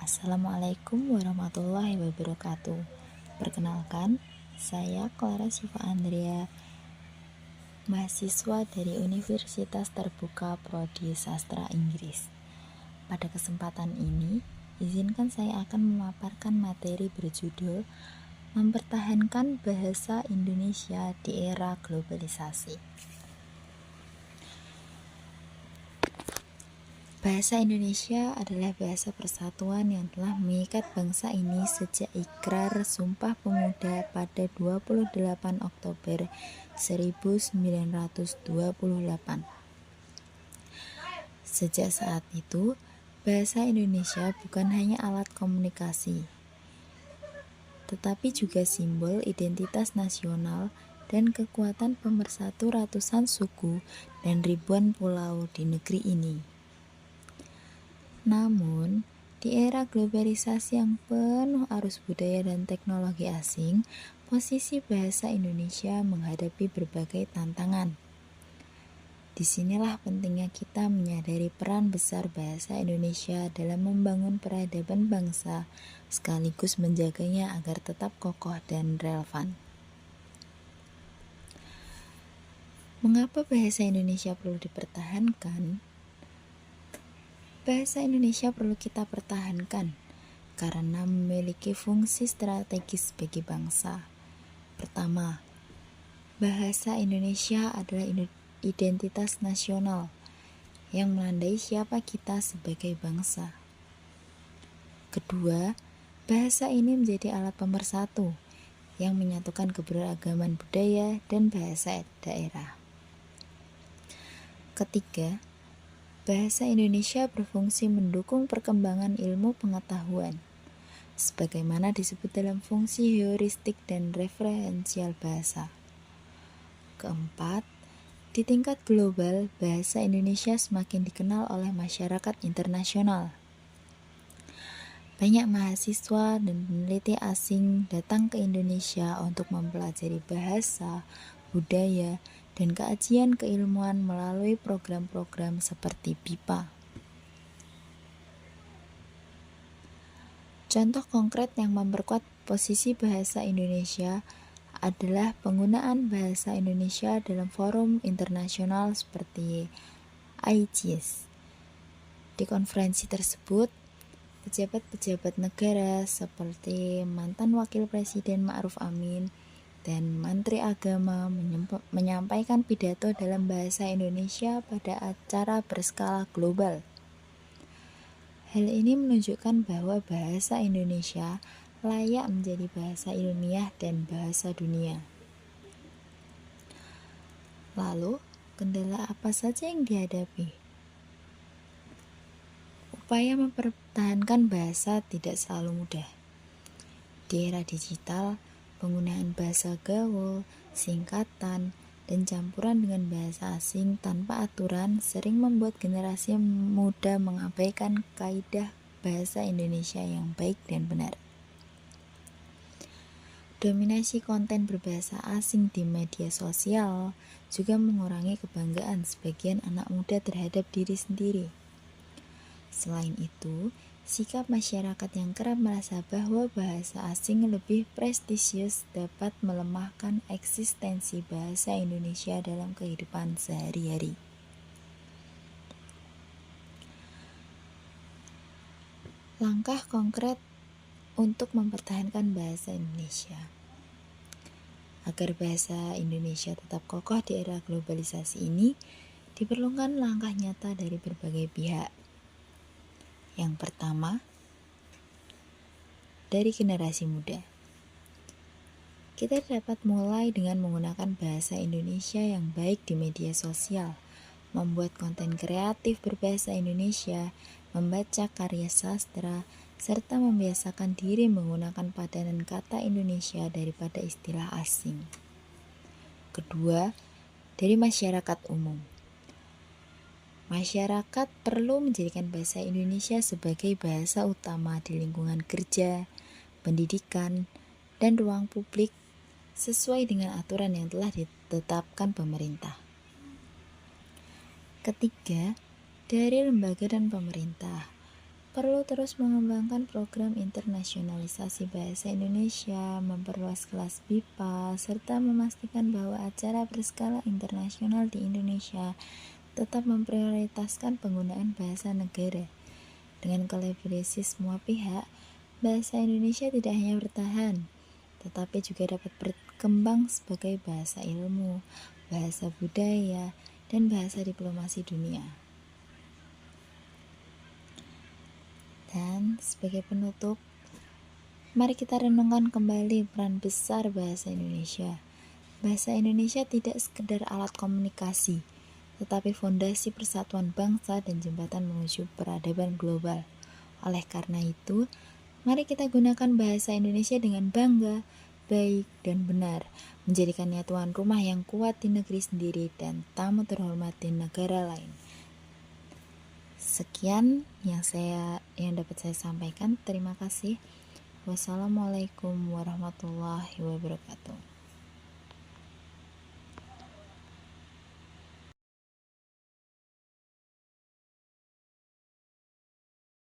Assalamualaikum warahmatullahi wabarakatuh. Perkenalkan, saya Clara Siva Andrea, mahasiswa dari Universitas Terbuka Prodi Sastra Inggris. Pada kesempatan ini, izinkan saya akan memaparkan materi berjudul Mempertahankan Bahasa Indonesia di Era Globalisasi. Bahasa Indonesia adalah bahasa persatuan yang telah mengikat bangsa ini sejak Ikrar Sumpah Pemuda pada 28 Oktober 1928. Sejak saat itu, bahasa Indonesia bukan hanya alat komunikasi, tetapi juga simbol identitas nasional dan kekuatan pemersatu ratusan suku dan ribuan pulau di negeri ini. Namun, di era globalisasi yang penuh arus budaya dan teknologi asing, posisi bahasa Indonesia menghadapi berbagai tantangan. Disinilah pentingnya kita menyadari peran besar bahasa Indonesia dalam membangun peradaban bangsa, sekaligus menjaganya agar tetap kokoh dan relevan. Mengapa bahasa Indonesia perlu dipertahankan? Bahasa Indonesia perlu kita pertahankan karena memiliki fungsi strategis bagi bangsa. Pertama, bahasa Indonesia adalah identitas nasional yang menandai siapa kita sebagai bangsa. Kedua, bahasa ini menjadi alat pemersatu yang menyatukan keberagaman budaya dan bahasa daerah. Ketiga, bahasa Indonesia berfungsi mendukung perkembangan ilmu pengetahuan, sebagaimana disebut dalam fungsi heuristik dan referensial bahasa. Keempat, di tingkat global, bahasa Indonesia semakin dikenal oleh masyarakat internasional. Banyak mahasiswa dan peneliti asing datang ke Indonesia untuk mempelajari bahasa, budaya, dan kajian keilmuan melalui program-program seperti BIPA. Contoh konkret yang memperkuat posisi bahasa Indonesia adalah penggunaan bahasa Indonesia dalam forum internasional seperti IGS. Di konferensi tersebut, pejabat-pejabat negara seperti mantan Wakil Presiden Ma'ruf Amin dan Menteri Agama menyampaikan pidato dalam bahasa Indonesia pada acara berskala global. Hal ini menunjukkan bahwa bahasa Indonesia layak menjadi bahasa ilmiah dan bahasa dunia. Lalu, kendala apa saja yang dihadapi? Upaya mempertahankan bahasa tidak selalu mudah. Di era digital, penggunaan bahasa gaul, singkatan, dan campuran dengan bahasa asing tanpa aturan sering membuat generasi muda mengabaikan kaidah bahasa Indonesia yang baik dan benar. Dominasi konten berbahasa asing di media sosial juga mengurangi kebanggaan sebagian anak muda terhadap diri sendiri. Selain itu, sikap masyarakat yang kerap merasa bahwa bahasa asing lebih prestisius dapat melemahkan eksistensi bahasa Indonesia dalam kehidupan sehari-hari. Langkah konkret untuk mempertahankan bahasa Indonesia. Agar bahasa Indonesia tetap kokoh di era globalisasi ini, diperlukan langkah nyata dari berbagai pihak. Yang pertama, dari generasi muda. Kita dapat mulai dengan menggunakan bahasa Indonesia yang baik di media sosial, membuat konten kreatif berbahasa Indonesia, membaca karya sastra, serta membiasakan diri menggunakan padanan kata Indonesia daripada istilah asing. Kedua, dari masyarakat umum. Masyarakat perlu menjadikan bahasa Indonesia sebagai bahasa utama di lingkungan kerja, pendidikan, dan ruang publik sesuai dengan aturan yang telah ditetapkan pemerintah. Ketiga, dari lembaga dan pemerintah. Perlu terus mengembangkan program internasionalisasi bahasa Indonesia, memperluas kelas BIPA, serta memastikan bahwa acara berskala internasional di Indonesia tetap memprioritaskan penggunaan bahasa negara. Dengan kolaborasi semua pihak, bahasa Indonesia tidak hanya bertahan, tetapi juga dapat berkembang sebagai bahasa ilmu, bahasa budaya, dan bahasa diplomasi dunia. Dan sebagai penutup, mari kita renungkan kembali peran besar bahasa Indonesia. Bahasa Indonesia tidak sekedar alat komunikasi, tetapi fondasi persatuan bangsa dan jembatan menuju peradaban global. Oleh karena itu, mari kita gunakan bahasa Indonesia dengan bangga, baik, dan benar, menjadikannya tuan rumah yang kuat di negeri sendiri dan tamu terhormat di negara lain. Sekian yang dapat saya sampaikan. Terima kasih. Wassalamualaikum warahmatullahi wabarakatuh.